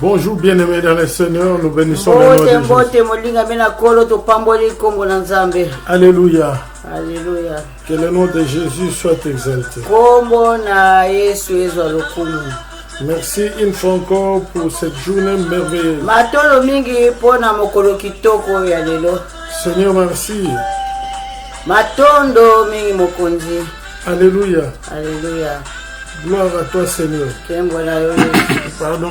Bonjour bien-aimés dans le Seigneur, nous bénissons le nom de Jésus. Alléluia. Alléluia. Que le nom de Jésus soit exalté. Merci une fois encore pour cette journée merveilleuse. Seigneur, merci. Alléluia. Alléluia. Gloire à toi, Seigneur. Pardon.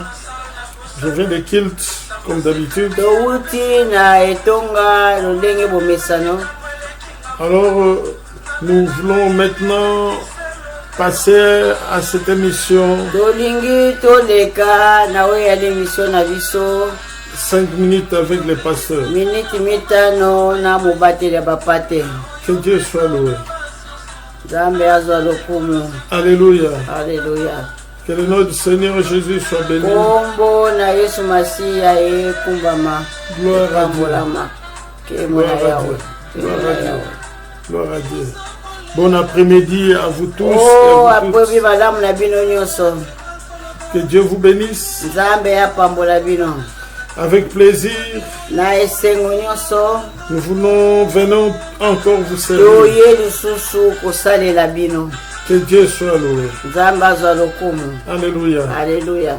Je viens de Kilt, comme d'habitude. Alors, nous voulons maintenant passer à cette émission. 5 minutes avec les pasteurs. Que Dieu soit loué. Alléluia. Alléluia. Que le nom du Seigneur Jésus soit béni. Gloire à Dieu. Gloire à Dieu. Bon après-midi à vous tous. Que Dieu vous bénisse. Avec plaisir, nous venons encore vous servir. Que Dieu soit loué. Alléluia. Alléluia.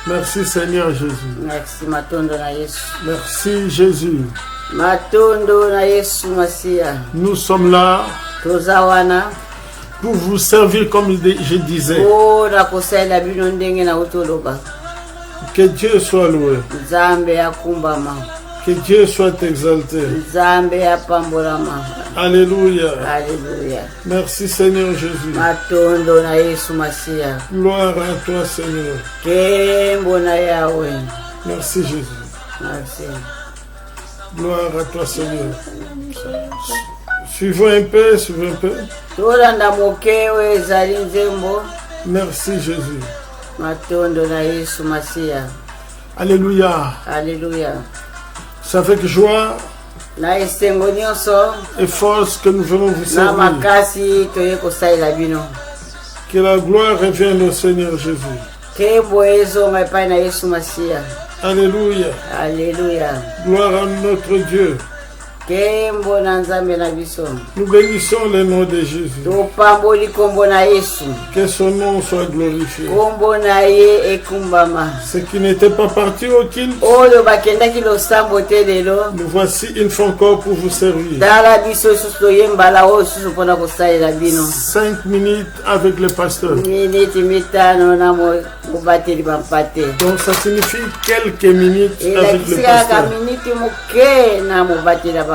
Merci Seigneur Jésus. Merci Matondo na Yesu. Merci Jésus. Matondo na Yesu Masia. Nous sommes là Tozawana pour vous servir comme je disais. Oh na kosala bino ndenge na utoloba. Que Dieu soit loué. Nzambe akumbama. Que Dieu soit exalté. Nzambe apambolama. Alléluia. Alléluia. Merci Seigneur Jésus. Matondo na Yesu Masia. Gloire à toi Seigneur. Kembo na Yahweh. Merci Jésus. Merci. Gloire à toi Seigneur. Suivons un peu, suivons un peu. Tolanda mokewe ezali nzembo. Merci Jésus. Matondo na Yesu Masia. Alléluia. Alléluia. C'est avec joie Na esengo nyonso et force que nous venons vous na servir. makasi toye kosalela bino. Que la gloire revienne au Seigneur Jésus. Kembo ezonga epai na Yesu Masia. Alléluia. Alléluia. Gloire à notre Dieu. Kembo na Nzambe na biso. Nous bénissons le nom de Jésus. Topamboli kombo na Yesu. Que son nom soit glorifié. Kombo na ye ekumbama. Ceux qui n'étaient pas partis au Kilt, Oyo bakendaki losambo te lelo. nous voici une fois encore pour vous servir. Tala biso susu toyembala oyo susu mpona kosalela bino. 5 minutes avec le pasteur. Miniti mitano na mobateli bampate. Donc ça signifie quelques minutes avec le Elakisi kaka pasteur. miniti moke na mobateli bapate.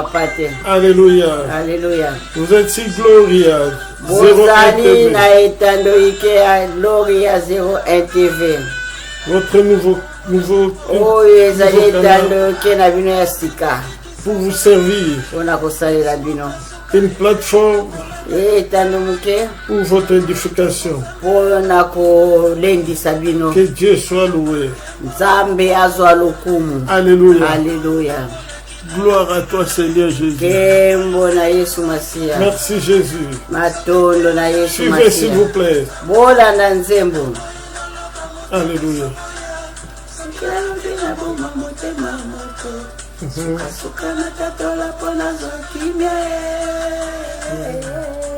Alléluia. Alléluia. Vous êtes si glorieux. Bozali 01 TV. na etando ike ya Gloria 01 TV. Votre nouveau Oyo ezali nouveau canal etando ike na bino ya sika. pour vous servir. Mpona kosalela bino. Une plateforme Etando moke pour votre édification. mpona kolendisa bino. Que Dieu soit loué. Nzambe azwa lokumu. Alléluia. Alléluia. Gloire à toi Seigneur Jésus. Kembo na Yesu Masia. Merci Jésus. Matondo na Yesu Suivez s'il Masia. vous plaît. Bolanda nzembo. Alléluia.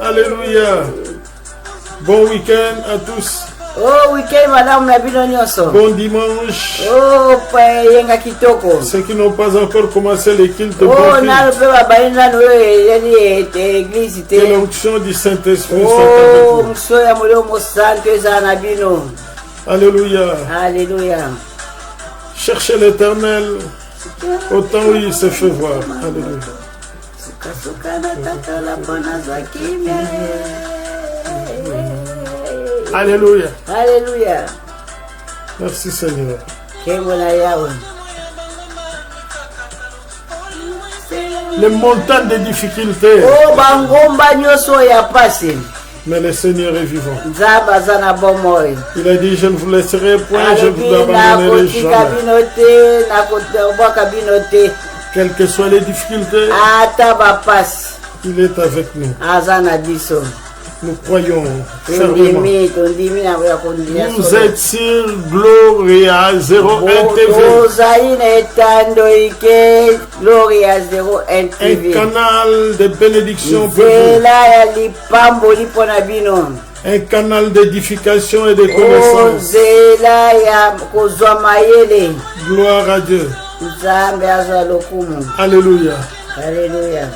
Alléluia. Bon week-end à tous. Oh, weekend madame na bino nyonso. Bon dimanche. Oh, pa yenga kitoko. Ceux qui n'ont pas encore commencé les cultes Oh, profitent. nalo pe babaina no yeli église Que te. l'onction du Saint-Esprit soit Oh, avec vous. msoya mulio santo eza na bino. Alléluia. Alléluia. Cherchez l'Éternel autant où il se fait voir. Alléluia. Alléluia. Alléluia. Merci Seigneur. Kembo na Yahweh. Les montagnes de difficultés, Oh, bangomba nyonso ya pasi. mais le Seigneur est vivant. Nzambe aza na bomoi. Il a dit, je ne vous laisserai point, je vous Alobi abandonnerai nakotika jamais. bino te, nakobwaka bino te. Quelles que soient les difficultés, Ata bapasi il est avec nous. aza na biso. Nous croyons fermement. Vous êtes sur Gloria 01 TV. Un canal de bénédiction pour vous. Un canal d'édification et de connaissance. Gloire à Dieu. Alléluia. Alléluia.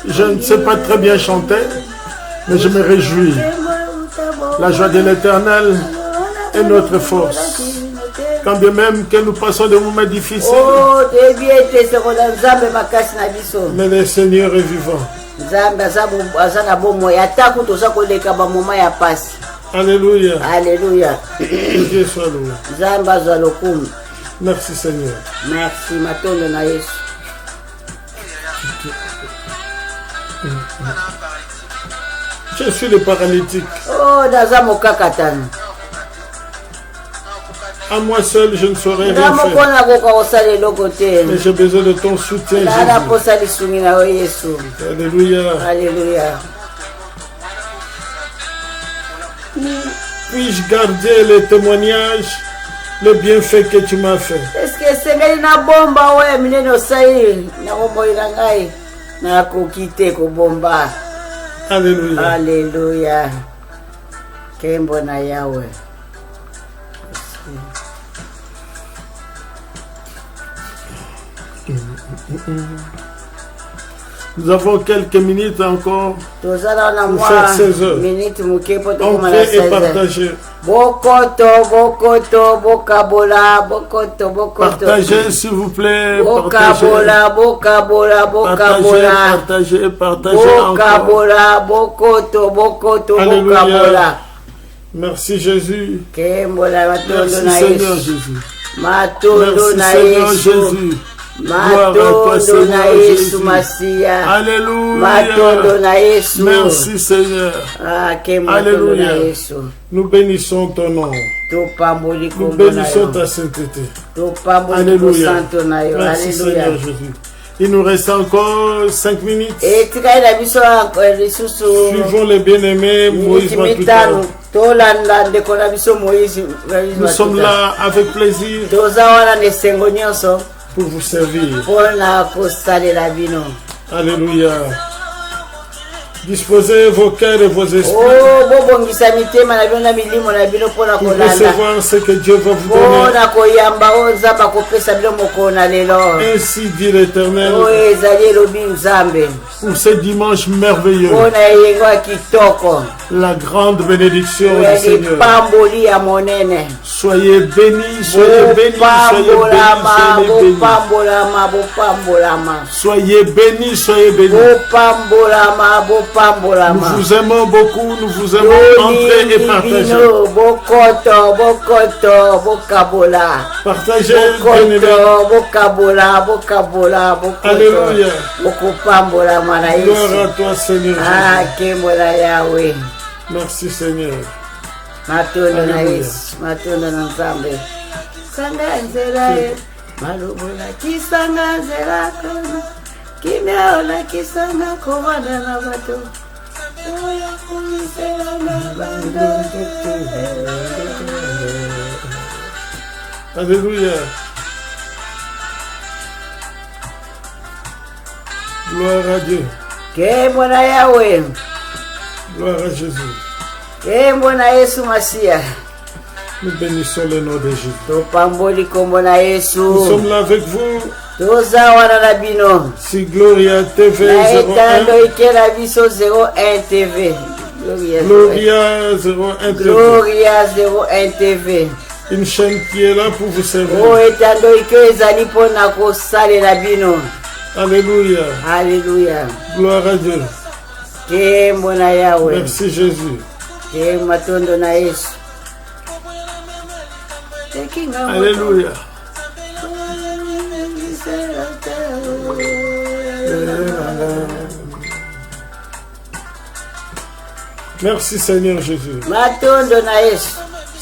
Je ne sais pas très bien chanter, mais je me réjouis. La joie de l'Éternel est notre force. Quand bien même que nous passons des moments difficiles, mais le Seigneur est vivant. Alléluia. Alléluia. Dieu soit loué. Merci Seigneur. Merci matondo na Yesu. Je suis le paralytique. Oh, daza mokakatana. À moi seul, je ne saurais rien faire. Mais j'ai besoin de ton soutien, Jésus. Alléluia. Alléluia. Puis-je garder les témoignages, le bienfait que tu m'as fait? Est-ce que c'est na bomba ouais mineno sai na bomba ilangai na kukite ko bomba. Alléluia. Alléluia. Kembo na Yahweh. Nous avons quelques minutes encore pour faire 16 heures. Entrez et partagez. Partagez s'il vous plaît. Partagez encore. Alléluia. Merci Jésus. Merci Seigneur Jésus. Merci Seigneur Jésus. Gloire à toi, Seigneur Jésus. Alléluia. Merci Seigneur. Alléluia. Nous bénissons ton nom. Nous bénissons ta sainteté. Alléluia. Merci Seigneur Jésus. Il nous reste encore 5 minutes. Suivons les bien-aimés Moïse Matuta. Nous sommes là avec plaisir pour vous servir. Alléluia. Disposez vos cœurs et vos esprits pour recevoir ce que Dieu va vous donner. Ainsi dit l'Éternel pour ce dimanche merveilleux. La grande bénédiction du Seigneur. Soyez bénis, soyez bénis, soyez bénis. Soyez bénis, soyez bénis. Nous vous aimons beaucoup, nous vous aimons. Entrez et partagez. Partagez, bien-aimés. Alléluia. Gloire à toi, Seigneur Jésus. Merci, Seigneur. Alléluia. Gloire à Dieu. Gloire à Jésus. Nous bénissons le nom de Jésus. Nous sommes là avec vous. Si Gloria TV 01 TV. Gloria 01 TV. Une chaîne qui est là pour vous servir. Alléluia. Alléluia. Gloire à Dieu. Merci Jésus. Alléluia. Merci Seigneur Jésus.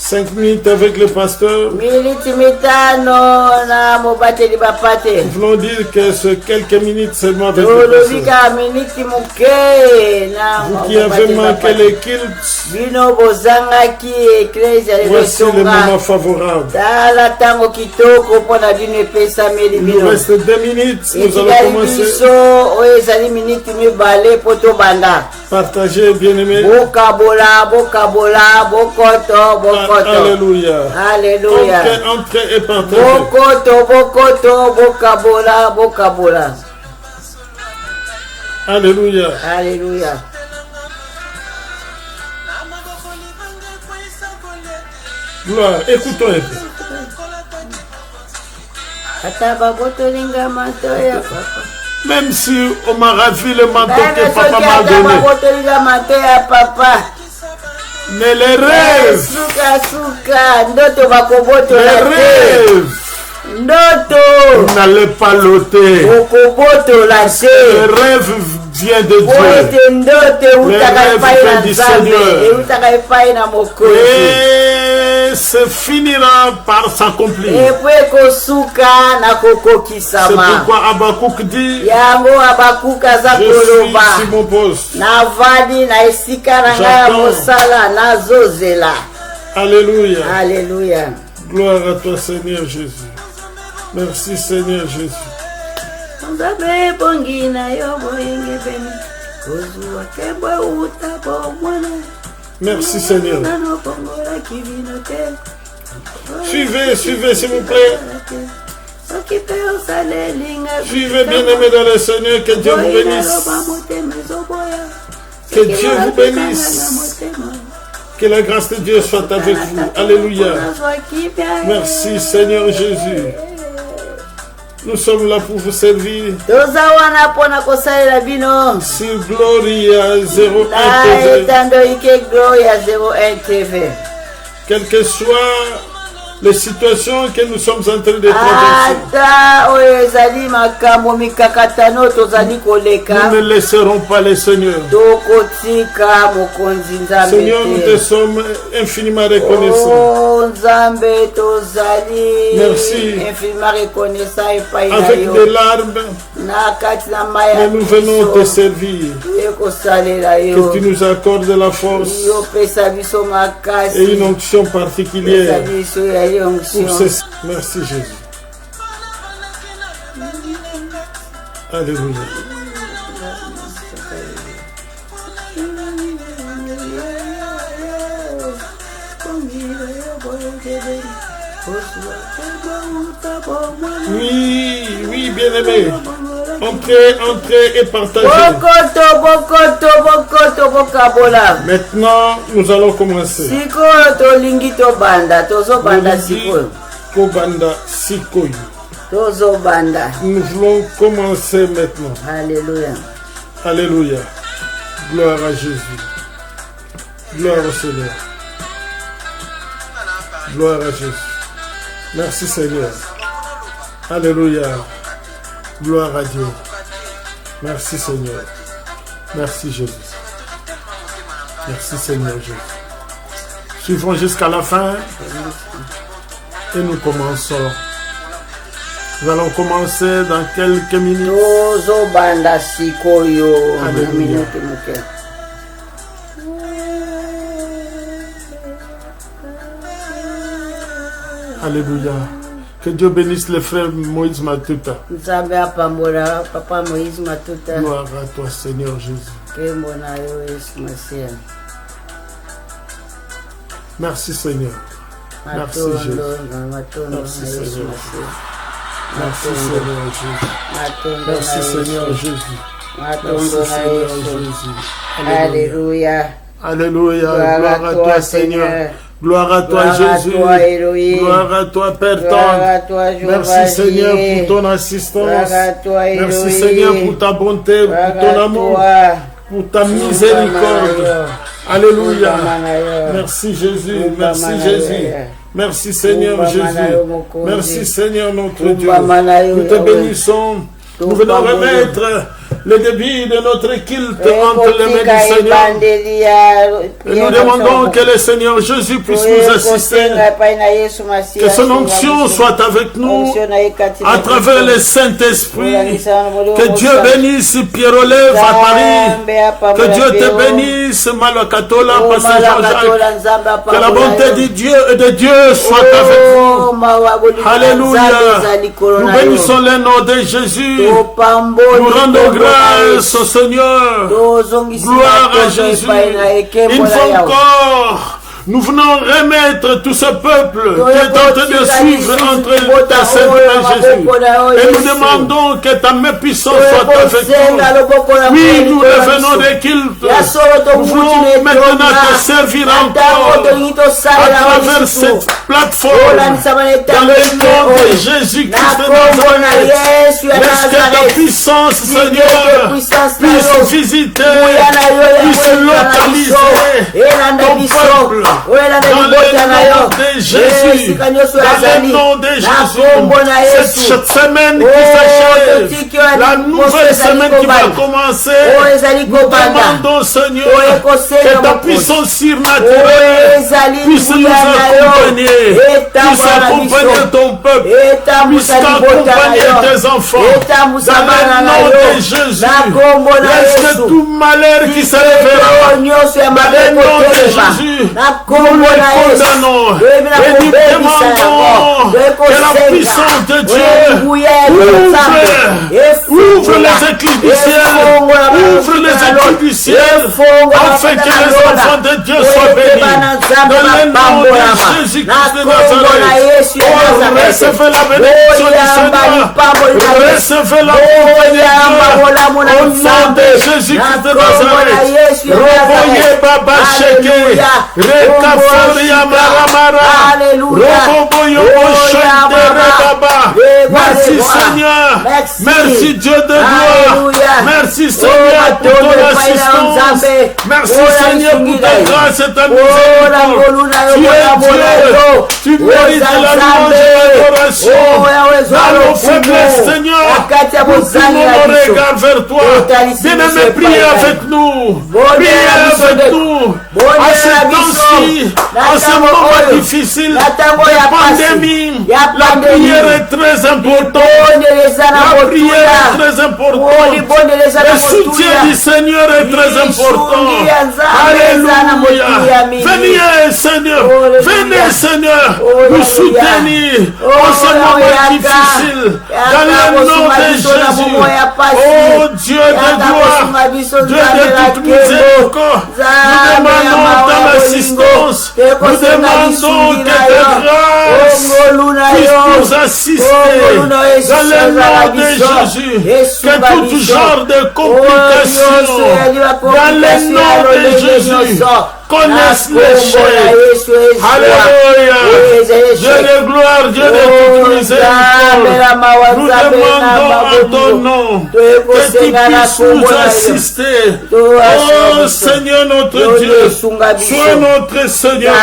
5 minutes avec le pasteur. Militi mitano na mobateli bapate. Nous voulons dire que ce quelques minutes seulement avec le Tolobika pasteur. miniti muke na Vous qui avez manqué les cultes, bino bozangaki eklezia voici le moment lezotonga favorable. tala ntango kitoko mpona bino epesameli Il nous bino reste 2 minutes. Nous allons etikali commencer. biso oyo ezali miniti mibale mpo tobanda Partagez, bien-aimés. bokabola bokabola bokoto bokoto Alléluia. Alléluia. Entrez et partagez. Bokoto bokoto bokabola bokabola. Alléluia. Alléluia. Gloire. Écoutons un peu. Ata babotolinga manto ya papa. Même si on m'a ravi le manteau Bana que papa soki m'a ata donné. babotolinga manto ya papa. Mais les rêves, Suka ndoto les bakobotola te. rêves, Ndoto vous n'allez pas l'ôter. bokobotola Le te. rêve vient de Po Dieu. ete ndoto eutaka rêve epai na vient du Nzambe, Seigneur. eutaka epai na mokonzi. Et se finira par s'accomplir. Epo ekosuka na C'est kokokisama. pourquoi Habakkuk dit, Yango Habakkuk aza je suis koloba sur mon poste. navandi na esika na ngai ya J'attends. mosala nazozela. Alléluia. Alléluia. Gloire à toi Seigneur Jésus. Merci Seigneur Jésus. Nzambe bongi na yo boyenge beni kozwa kebwe utabo mwana. Merci Seigneur. Nano bongola kivino te. Suivez s'il vous plaît. Okipe osalelinga. Suivez bien-aimés dans le Seigneur. Que Dieu vous bénisse. Que Dieu vous bénisse. Que la grâce de Dieu soit avec vous. Alléluia. Merci Seigneur Jésus. Nous sommes là pour vous servir. Toza wana pona kosalela bino. Sur Gloria 01 Na TV. etando ike Gloria 01 TV. Quelle que soit les situations que nous sommes en train de traverser, Ata oyo ezali makambo mikakatano tozali koleka. nous ne laisserons pas les seigneurs. Tokotika mokonzi Nzambe Seigneur, nous te te. sommes infiniment reconnaissants. Oh Nzambe tozali. Merci. Infiniment reconnaissant epai na Avec yo. des larmes, Na kati na mai ya mais nous venons te biso. servir. Ekosalela yo. Que tu nous accordes la force Yo pesa biso makasi. et une onction Pesa particulière biso ya pour onction. ce... Merci Jésus. Alléluia. Oui, oui, bien-aimé. Entrez et partagez. Bokoto, bokoto, bokoto, bokabola. Maintenant, nous allons commencer. Sikoyo tolingi tobanda, tozobanda sikoyo. Kobanda Sikoyo. Tozobanda. Nous voulons commencer maintenant. Alléluia. Alléluia. Gloire à Jésus. Gloire au Seigneur. Gloire à Jésus. Merci Seigneur. Alléluia. Gloire à Dieu. Merci Seigneur. Merci Jésus. Merci Seigneur Jésus. Suivons jusqu'à la fin et nous commençons. Nous allons commencer dans quelques minutes. Tozobanda sikoyo. Alléluia. Minute muke. Alléluia. Que Dieu bénisse les frères Moïse Matuta. Nzambe apambola papa Moïse Matuta. Gloire à toi Seigneur Jésus. Kembo na yo Yesu Masia. Merci Seigneur. Merci Matondo Jésus. na matondo Merci, na Yesu Seigneur. Masia. Merci Seigneur Jésus. Matondo Merci na Seigneur Yesu. Jésus. Matondo Merci na Seigneur Yesu. Jésus. Alléluia. Alléluia. Gloire Gloire à toi Seigneur. Gloire à toi Gloire à Jésus. toi, Elohim. Gloire à toi Père Gloire à tendre. toi, Jéhovah. Merci Seigneur pour ton assistance. Gloire à toi, Merci Elohim. Seigneur pour ta bonté, Gloire pour ton à amour, toi. pour ta miséricorde. Alléluia. Merci. Merci Jésus. Umba Merci mana Jésus. yo. Merci Seigneur Umba Jésus. mana yo, Mokonzi. Merci Seigneur notre Umba Dieu. mana yo, Nous te Yahweh. bénissons. Nous Umba venons mana yo. remettre le débit de notre culte entre les mains du Seigneur. Et nous demandons que le Seigneur Jésus puisse nous assister. Que son onction soit avec nous à travers le Saint-Esprit. Que Dieu bénisse Pierre-Olève à Paris. Que Dieu te bénisse Malakatola, Pasteur Jean-Jacques. Que la bonté de Dieu soit avec vous. Alléluia. Nous bénissons le nom de Jésus. Nous rendons grâce au Seigneur. Gloire à Jésus. Une fois encore, nous venons remettre tout ce peuple qui est en train de suivre entre ta sainte main, Jésus. Et nous demandons que ta main puissante soit avec nous. Oui, nous revenons des cultes. Nous voulons maintenant te servir encore à travers cette plateforme. Dans le nom de Jésus-Christ de Nazareth. Laisse que ta puissance, Seigneur, puisse visiter, puisse localiser ton peuple. Dans le nom de Jésus, dans le nom de Jésus, cette semaine qui s'achève, la nouvelle semaine qui va commencer, nous demandons, Seigneur, que ta puissance surnaturelle puisse nous accompagner, puisse accompagner ton peuple, puisse accompagner tes enfants, dans le nom de Jésus. Laisse que tout malheur qui s'élèvera, dans le nom de Jésus, nous le condamnons et nous demandons que la puissance de Dieu ouvre les éclipses du ciel, ouvre les éclipses du ciel, afin que les enfants de Dieu soient bénis. Dans le nom de Jésus-Christ de Nazareth, recevez la bénédiction du Seigneur, recevez la bonté de Dieu, au nom de Jésus-Christ de Nazareth. Roboye Baba Sheke, Rekaforia Maramara, Roboboyo Boshentere Baba. Merci Seigneur, merci Dieu de gloire, merci Seigneur pour ton assistance, merci Seigneur pour ta grâce et ta miséricorde. Tu es Dieu, tu mérites la louange et l'adoration. Dans nos faiblesses, Seigneur, nous tournons nos regards vers toi. Bien-aimé, priez avec nous, priez avec nous. À ce temps-ci, en ce moment difficile de pandémie, la prière est très importante. La prière est très importante. Le soutien du Seigneur est très important. Alléluia. Venez Seigneur, venez Seigneur, nous soutenir en ce moment difficile. Dans le nom de Jésus. Oh Dieu de gloire, Dieu de toute miséricorde, nous demandons ton assistance. Nous demandons que tes grâces puissent nous assister. Dans le nom de Jésus, que tout genre de complications, dans le nom de Jésus, connaissent les chaînes. Alléluia. Dieu de gloire, Dieu de toute miséricorde, nous demandons à ton nom que tu puisses nous assister. Oh Seigneur notre Dieu, sois notre Seigneur,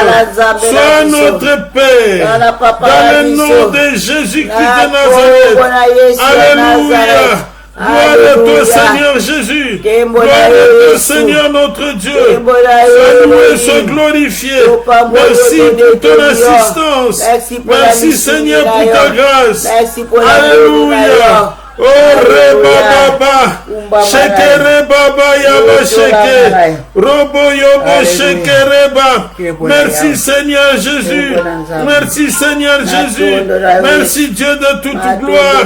sois notre Père. Dans le nom de Jésus-Christ de Nazareth. Alléluia. Gloire à toi Seigneur Jésus, gloire à toi Seigneur notre Dieu, sois loué, sois glorifié. Merci pour ton assistance, merci Seigneur pour ta grâce. Alléluia. Oh Reba Baba, Shekere Baba Yaba Sheke, Robo Yobo Shekereba. Merci Seigneur Jésus, merci Seigneur Jésus, merci Dieu de toute gloire,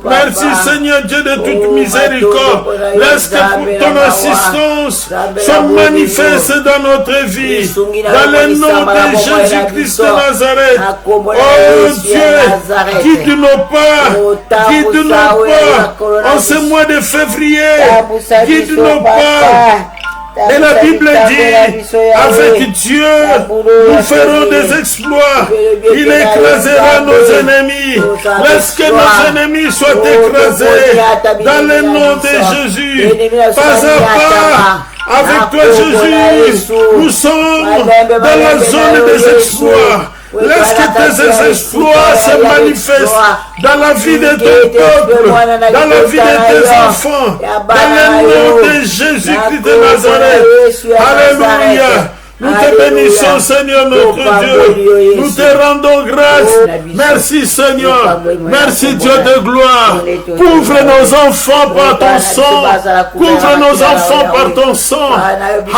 merci Seigneur Dieu de toute miséricorde. Laisse que pour ton assistance soit manifeste dans notre vie, dans le nom de Jésus-Christ de Nazareth. Oh Dieu, guide nos pas, guide nos pas. En ce mois de février, guide nos pas. Et la Bible dit, avec Dieu, nous ferons des exploits. Il écrasera nos ennemis. Laisse que nos ennemis soient écrasés. Dans le nom de Jésus, pas à pas. Avec toi Jésus, nous sommes dans la zone des exploits. Laisse que tes exploits se manifestent dans la vie de ton peuple, dans la vie de tes enfants, dans le nom de Jésus-Christ de Nazareth. Alléluia. Nous te bénissons, Seigneur notre Dieu. Nous te rendons grâce. Merci, Seigneur. Merci, Dieu de gloire. Couvre nos enfants par ton sang. Couvre nos enfants par ton sang.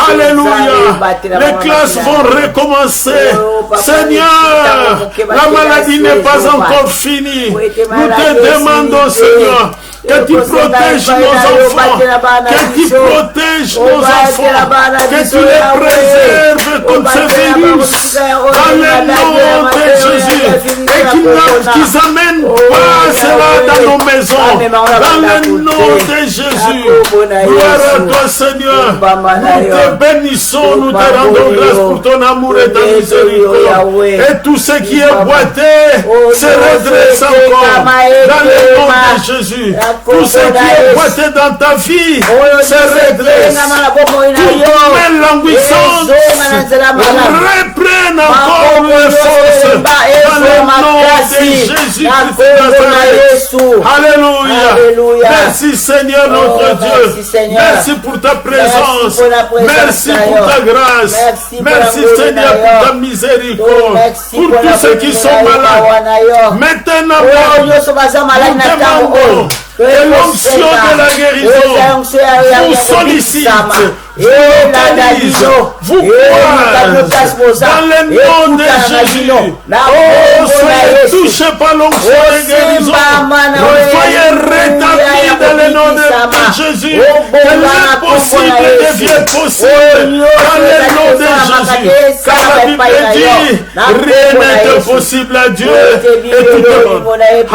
Alléluia. Les classes vont recommencer. Seigneur, la maladie n'est pas encore finie. Nous te demandons, Seigneur, que tu protèges nos enfants, que tu protèges nos enfants, que tu les préserves contre ce virus, dans le nom de Jésus, et qu'ils amènent pas cela dans nos maisons, dans le nom de Jésus. Gloire à toi, Seigneur. Nous te bénissons, nous te rendons grâce pour ton amour et ta miséricorde. Et tout ce qui est boité se redresse encore, dans le nom de Jésus. Tout ce qui est boité dans ta vie se redresse. Toute languissance reprenne encore une force dans le nom de Jésus-Christ de Nazareth. Alléluia. Merci Seigneur notre Dieu. Merci pour ta présence. Merci pour ta grâce. Merci Seigneur pour ta miséricorde. Pour tous ceux qui sont malades. Maintenant, nous demandons que l'onction de la guérison vous sollicite, vous localise, vous croise dans le nom de Jésus. Oh, soyez touchés par l'onction de guérison. Soyez rétablis dans le nom de Jésus. Que l'impossible devienne possible dans le nom de Jésus. Car la Bible dit, rien n'est impossible à Dieu et tout est bon.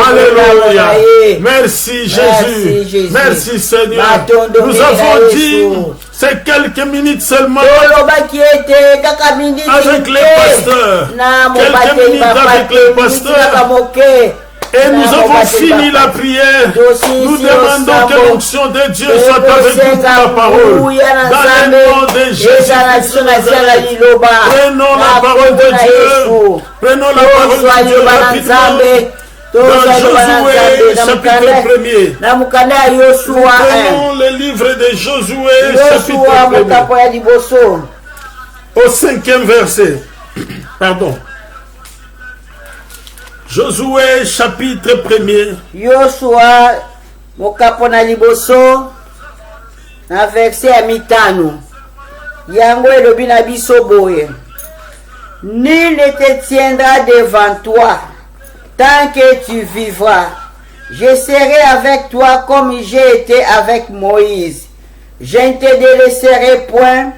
Alléluia. Merci Jésus. Merci Seigneur. Nous avons dit c'est quelques minutes seulement avec les pasteurs. Quelques minutes avec les pasteurs. Et nous avons fini la prière. Nous demandons que l'onction de Dieu soit avec nous pour la parole. Dans le nom de Jésus. Prenons la parole de Dieu. Prenons la parole de Dieu rapidement. Dans Josué, chapitre 1er. Prenons le livre de Josué, chapitre 1er. Au 5e verset. Pardon. Josué, chapitre 1er. Yoshua, mokapona liboso, na verset ya mitano. Yango elobi na biso boye. Nul ne te tiendra devant toi. Tant que tu vivras, je serai avec toi comme j'ai été avec Moïse. Je ne te délaisserai point,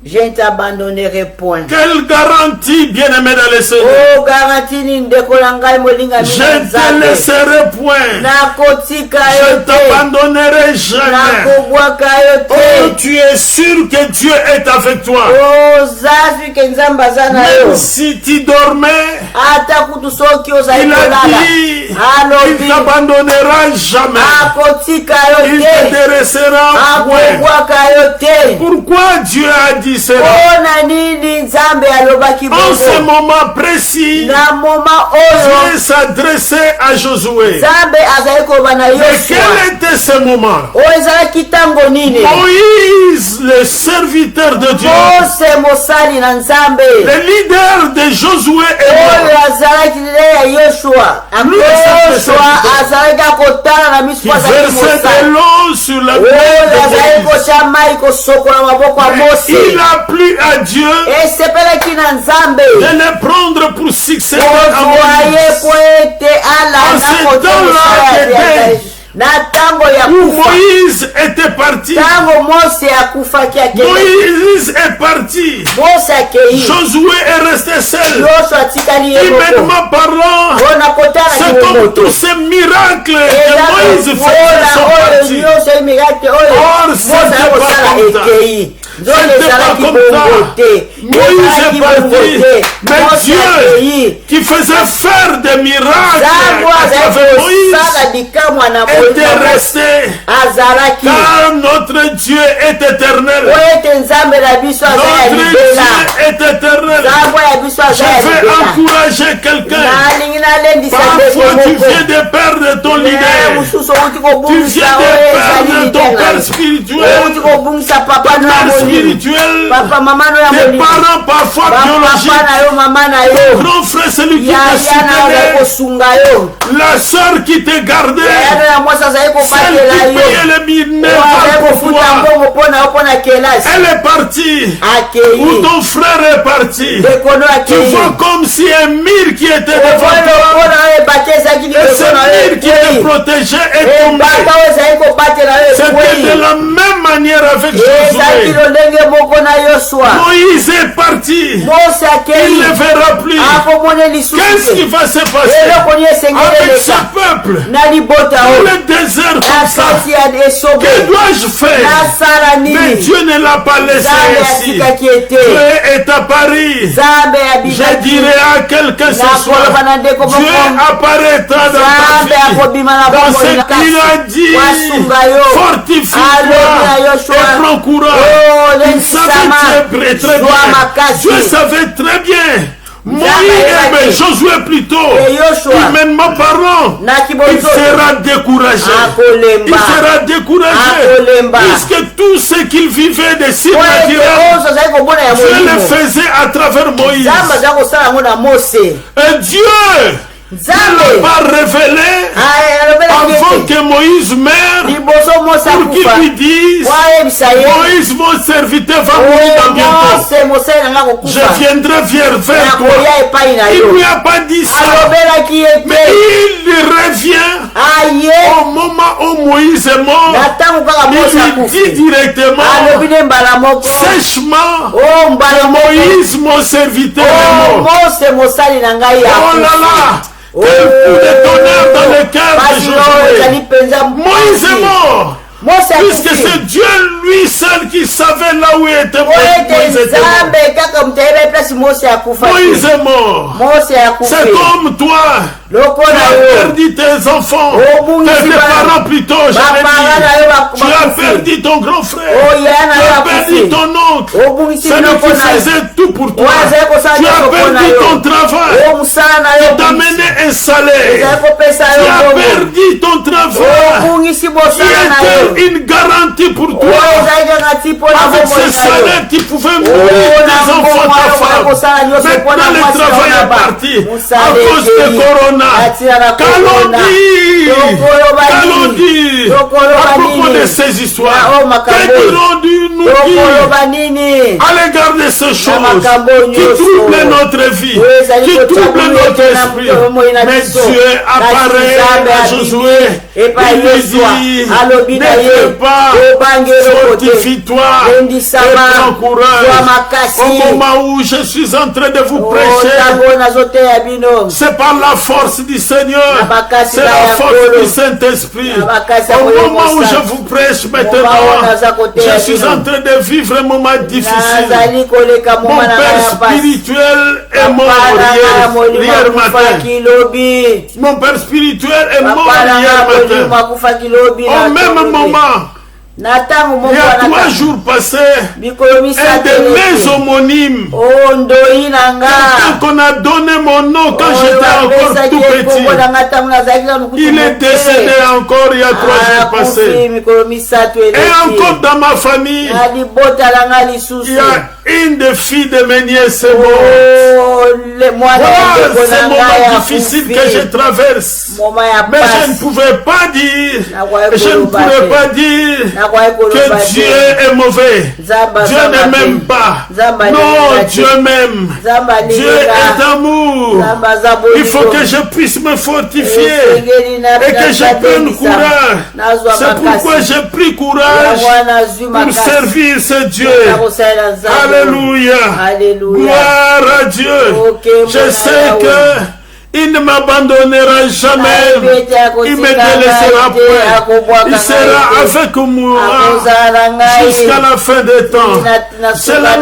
je ne t'abandonnerai point. Quelle garantie, bien-aimé dans le Seigneur. Oh, garantie ni ndekolangai molinga. Je ne te laisserai point. Je ne t'abandonnerai jamais. Oh, tu es sûr que Dieu est avec toi. Même si tu dormais, il a dit, il ne t'abandonnera jamais. Il ne te laissera point. Pourquoi Dieu a dit cela? En ce moment précis, Dieu s'adressait à Josué. Mais quel était ce moment? Moïse, le serviteur de Dieu, le leader de Josué est mort. Qui versait de l'eau sur la tête de Moïse. Il a plu à Dieu de le prendre pour succéder à Moïse. En ce temps-là, où Moïse était parti, Moïse est parti, Josué est resté seul. Humainement parlant, c'est comme tous ces miracles que Moïse faisait sont partis. Or, c'était pas comme ça. C'était pas comme ça. Moïse est parti. Mais Dieu qui faisait faire des miracles à travers Moïse était resté. Car notre Dieu est éternel. Notre Dieu est éternel. Je vais encourager quelqu'un. Parfois tu viens de perdre ton leader. Tu viens de perdre ton père spirituel. Ta mère spirituelle. Tes parents parfois biologiques. Ton grand frère, celui qui te soutenait. La soeur qui te gardait. Celle qui payait les minerves pour toi. Elle est partie. Ou ton frère est parti. Tu vois comme si un mur qui était devant toi. Et ce mur qui te protégeait est tombé. C'était de la même manière avec Josué. Moïse est parti. Il ne verra plus. Qu'est-ce qui va se passer avec ce peuple dans le désert comme ça? Que dois-je faire? Mais Dieu ne l'a pas laissé ainsi. Dieu est à Paris. Je dirais à quelqu'un ce soir, Dieu apparaîtra dans ta vie. Dans ce qu'il a dit, fortifie-toi et prends courage. Il savait très bien. Dieu savait très bien. Moïse, Josué plutôt, humainement parlant, il sera découragé. Il sera découragé. Puisque tout ce qu'il vivait de surnaturel, Dieu le faisait à travers Moïse. Et Dieu ne l'a pas révélé avant que Moïse meure pour qu'il lui dise Moïse, mon serviteur, va mourir dans bientôt. Je viendrai vers toi. Il ne lui a pas dit ça. Mais il revient au moment où Moïse est mort. Il lui dit directement sèchement Moïse, mon serviteur, est mort. Oh là là! Quel coup de tonnerre dans le cœur de Josué. Moïse est mort. Puisque c'est Dieu lui seul qui savait là où était Moïse. Moïse est mort. C'est comme toi. Tu as perdu tes enfants. Tes parents plutôt, j'avais dit. Tu as perdu ton grand frère. Tu as perdu ton oncle. Celui qui faisait tout pour toi. Tu as perdu ton travail. Tu t'as mené un salaire. Tu as perdu ton travail. Qui était une garantie pour toi. Avec ce salaire, tu pouvais mourir tes enfants, ta femme. Maintenant, le travail est parti. À cause de Corona. Qu'allons dire à propos de ces histoires? Que dirons-nous à l'égard de ces choses qui troublent notre vie, qui troublent notre esprit? Mais Dieu apparaît à Josué et lui dit, ne fais pas, fortifie-toi et prends courage. Au moment où je suis en train de vous prêcher, c'est par la force du Seigneur, c'est la force du Saint-Esprit. Au moment où je vous prêche maintenant, je suis en train de vivre un moment difficile. Mon père spirituel est mort hier matin. Mon père spirituel est mort hier matin. Au même moment, il y a 3 jours passés, un de mes homonymes, quelqu'un qu'on a donné mon nom quand j'étais encore tout petit, il est décédé encore il y a 3 jours passés. Et encore dans ma famille, il y a une des filles de mes nièces est morte. Voilà ce moment difficile que je traverse. Mais je ne pouvais pas dire, je ne pourrais pas dire que Dieu est mauvais. Dieu ne m'aime pas. Non, Dieu m'aime. Dieu est amour. Il faut que je puisse me fortifier et que je prenne courage. C'est pourquoi j'ai pris courage pour servir ce Dieu. Alléluia. Gloire à Dieu. Je sais que Il ne m'abandonnera jamais. Il me délaissera point. Il sera avec moi jusqu'à la fin des temps. C'est la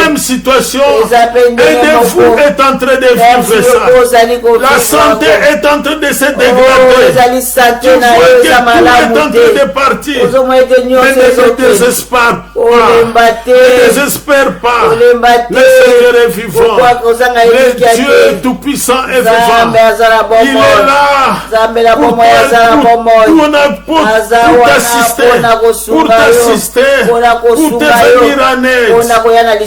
même situation. Un de vous est en train de vivre ça. La santé est en train de se dégrader. Tu vois que tout est en train de partir. Mais ne désespère pas. Ne désespère pas. Le Seigneur est vivant. Le Dieu Tout-Puissant est vivant. Il est là pour t'assister, pour te venir en aide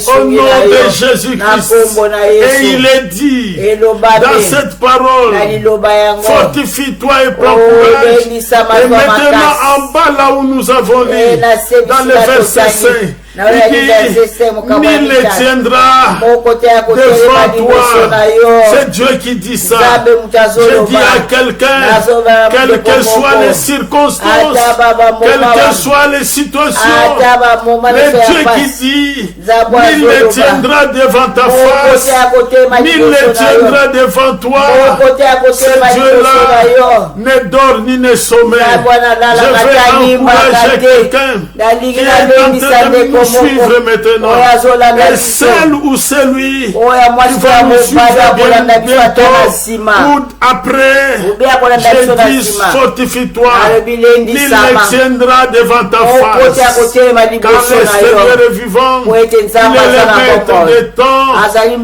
au nom de Jésus-Christ. Et il est dit dans cette parole, fortifie-toi et prends courage. Et maintenant en bas là où nous avons lu, dans le verset 5, il dit, nul ne tiendra devant toi. C'est Dieu qui dit ça. Je dis à quelqu'un, quelles que soient les circonstances, quelles que soient les situations, le Dieu qui dit, nul ne tiendra devant ta face, nul ne tiendra devant toi. Ce Dieu-là ne dort ni ne sommeille. Je vais encourager quelqu'un qui est en train de nous suivre maintenant. Et celle ou celui qui va nous suivre bientôt ou après, je dis fortifie-toi, nul ne tiendra devant ta face. Car le Seigneur est vivant, il est le maître des temps et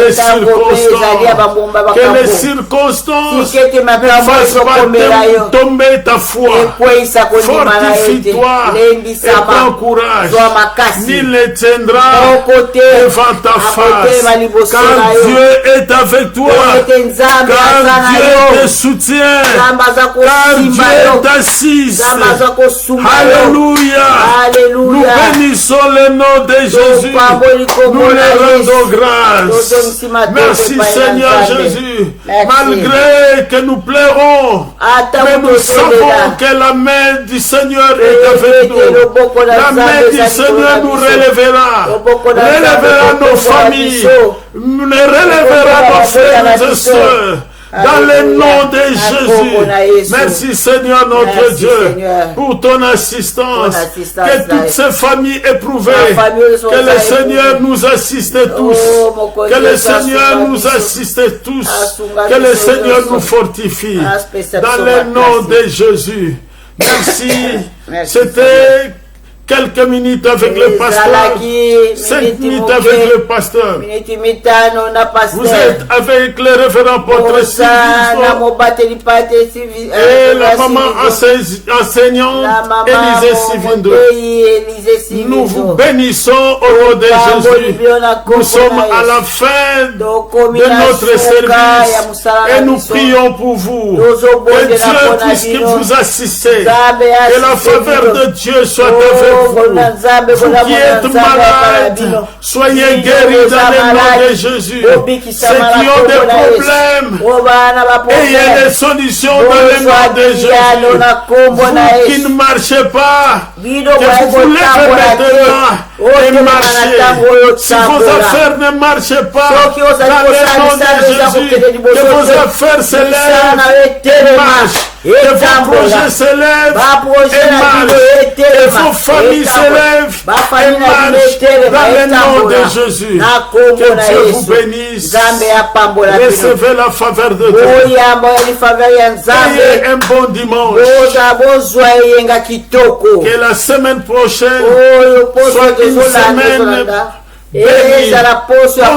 des circonstances. Que les circonstances ne fassent pas tomber ta foi. Fortifie-toi et prends courage. Nul ne tiendra devant ta face. Car Dieu est avec toi. Car Dieu te soutient. Car Dieu t'assiste. Alléluia. Nous bénissons le nom de Jésus. Nous le rendons grâce. Merci Seigneur Jésus. Malgré que nous pleurons, mais nous savons que la main du Seigneur est avec nous. La main du Seigneur nous relèvera nos familles, relèvera nos frères et sœurs. Dans le nom de Jésus. Merci Seigneur notre Dieu pour ton assistance. Que toutes ces familles éprouvées, que le Seigneur nous assiste tous. Que le Seigneur nous assiste tous. Que le Seigneur nous fortifie. Dans le nom de Jésus. Merci. C'était quelques minutes avec le pasteur. 5 minutes avec le pasteur. Vous êtes avec le révérend Portre et la maman enseignante Élisée Sivindo. Nous vous bénissons au nom de Jésus. Nous sommes à la fin de notre service et nous prions pour vous. Que Dieu puisse vous assister. Que la faveur de Dieu soit avec vous. Vous qui êtes malades, soyez guéris dans le nom de Jésus. Ceux qui ont des problèmes, ayez des solutions dans le nom de Jésus. Vous qui ne marchez pas, que vous vous levez maintenant et marchez. Si vos affaires ne marchent pas, dans le nom de Jésus, que vos affaires se lèvent et marchent. Que vos projets se lèvent et marchent. Que vos familles se lèvent et marchent dans le nom de Jésus. Que Dieu vous bénisse. Recevez la faveur de Dieu. Ayez un bon dimanche. Que la semaine prochaine soit une semaine bénie,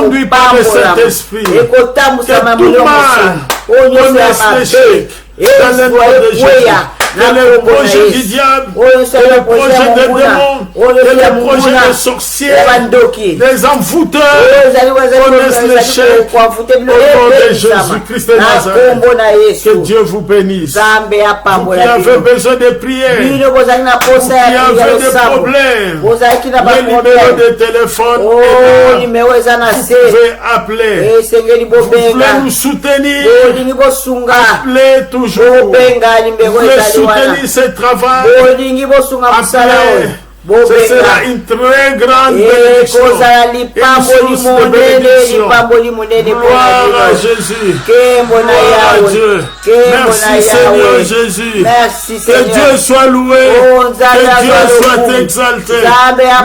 conduite par le Saint-Esprit. Que tout mal connaisse l'échec dans le nom de Jésus. Que le projet du diable, que le projet des démons, que le projet des sorciers, des envoûteurs connaissent l'échec au nom de Jésus-Christ de Nazareth. Que Dieu vous bénisse. Vous qui avez besoin de prière, vous qui avez des problèmes, le numéro de téléphone est là. Vous pouvez appeler. Vous voulez nous soutenir, appelez toujours. Vous voulez soutenir ce travail, appelez Ce sera une très grande bénédiction. Et une source de bénédiction. Gloire à Jésus. Gloire à Dieu. Merci Seigneur Jésus. Que Dieu soit loué. Que Dieu soit exalté.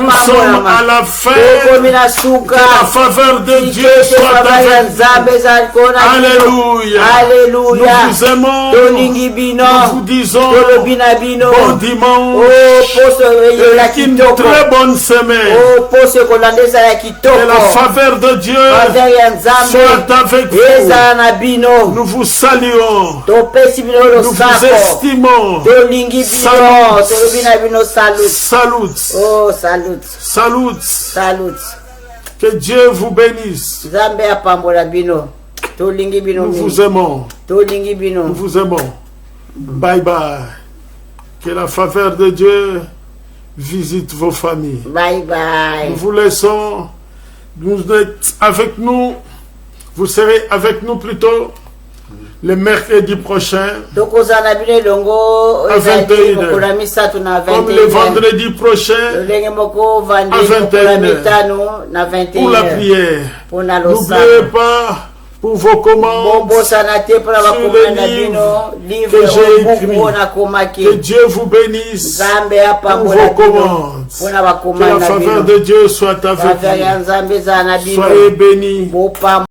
Nous sommes à la fin. Que la faveur de Dieu soit avec nous. Alléluia. Nous vous aimons. Nous vous disons bon dimanche. Une très bonne semaine. Que la faveur de Dieu soit avec vous. Nous vous saluons. Nous vous estimons. Salut. Que Dieu vous bénisse. Nous vous aimons. Nous vous aimons. Bye bye. Que la faveur de Dieu visite vos familles. Bye bye. Nous vous laissons. Vous êtes avec nous. Vous serez avec nous plutôt le mercredi prochain à 21h. Comme le vendredi prochain à 21h. Pour la prière. N'oubliez pas pour vos commandes sur le livre que j'ai écrit. Que Dieu vous bénisse pour vos commandes. Que la faveur de Dieu soit avec vous. Soyez bénis.